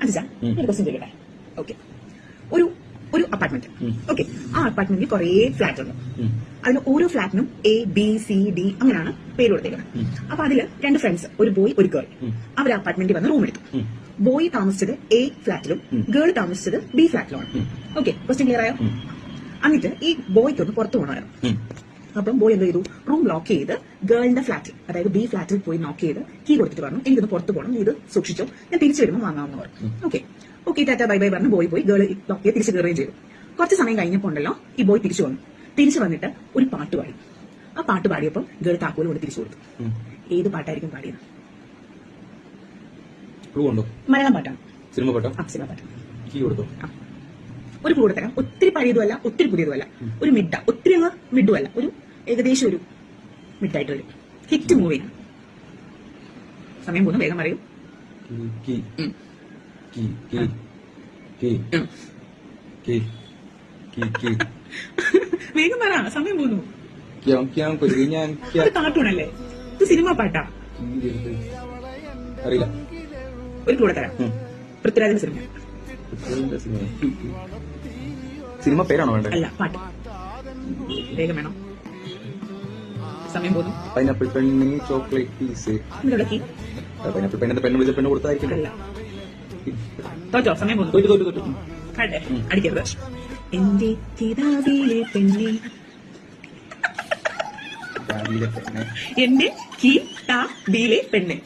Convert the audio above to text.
അച്ഛാ ഒരു ക്വസ്റ്റ്യൻ ചോദിക്കട്ടെ? ഓക്കെ, ഒരു അപ്പാർട്ട്മെന്റ്. ഓക്കെ, ആ അപ്പാർട്ട്മെന്റിൽ കുറെ ഫ്ലാറ്റ് ഉണ്ട്. അതിന് ഓരോ ഫ്ലാറ്റിനും ABCD അങ്ങനെയാണ് പേര് കൊടുത്തേക്കുന്നത്. അപ്പൊ അതില് 2 ഫ്രണ്ട്സ്, ഒരു ബോയ് ഒരു ഗേൾ, അവർ അപ്പാർട്ട്മെന്റിൽ വന്ന് റൂം എടുത്തു. ബോയ് താമസിച്ചത് A ഫ്ലാറ്റിലും ഗേൾ താമസിച്ചത് B ഫ്ലാറ്റിലുമാണ്. ഓക്കെ, ക്വസ്റ്റ്യൻ ക്ലിയർ ആയോ? എന്നിട്ട് ഈ ബോയ്ക്ക് ഒന്ന് പുറത്തു പോകണമായിരുന്നു. അപ്പം ബോയ് എന്ത് ചെയ്തു? റൂം ലോക്ക് ചെയ്ത് ഗേളിന്റെ ഫ്ലാറ്റിൽ, അതായത് B ഫ്ലാറ്റിൽ പോയി നോക്ക് ചെയ്ത് കീ കൊടുത്തിട്ട് പറഞ്ഞു, എനിക്കൊന്ന് പുറത്ത് പോകണം, നീ ഇത് സൂക്ഷിച്ചോ, ഞാൻ തിരിച്ചു വരുമ്പോൾ വാങ്ങാമെന്ന് പറഞ്ഞു. ഓക്കെ, ടാറ്റ ബൈ ബൈ പറഞ്ഞു ബോയ് പോയി. ഗേൾ ലോക്ക് ചെയ്ത് തിരിച്ച് കയറുകയും ചെയ്തു. കുറച്ച് സമയം കഴിഞ്ഞപ്പോൾ ഉണ്ടല്ലോ ഈ ബോയ് തിരിച്ചു വന്നിട്ട് ഒരു പാട്ട് പാടി. ആ പാട്ട് പാടിയപ്പോൾ ഗേൾ താക്കോൽ കൊണ്ട് തിരിച്ചു കൊടുത്തു. ഏത് പാട്ടായിരിക്കും പാടിയത്? മലയാളം പാട്ടാണ്. സിനിമ പാട്ടാണ്. ഒരു ക്ലൂ തരാം. ഒത്തിരി പഴയതുമല്ല, ഒത്തിരി പുതിയതുമല്ല, ഒരു ഒത്തിരി അങ്ങ് മിഡുമല്ല, ഒരു ഏകദേശം ഒരു മിഡായിട്ട് വരും. ഹിറ്റ് മൂവിയാണ്. സമയം പോകുന്നു, വേഗം പറയൂ. വേഗം പറ, സമയം പോകുന്നു. കാർട്ടൂണല്ലേ ഇത്? സിനിമ പാട്ടാ. അറിയില്ല. ഒരു ക്ലൂ തരാം. പൃഥ്വിരാജിന്റെ സിനിമ പേരാണോ വേണ്ടത്? അല്ല, പാട്ട്. വേഗം വേണം, സമയം പോകുന്നു. പൈനാപ്പിൾ പെണ്ണിന് ചോക്ലേറ്റ് പീസ്. പൈനാപ്പിൾ പെണ്ണിന്റെ പെണ്ണ് വിളിച്ച പെണ്ണ് കൊടുത്തായിരിക്കും. തോറ്റോ? സമയം പോകുന്നു. തോറ്റു. അടിക്കരുത്. എന്റെ കിതാബിലെ പെണ്ണെ, എന്റെ കിതാബിലെ പെണ്ണെ.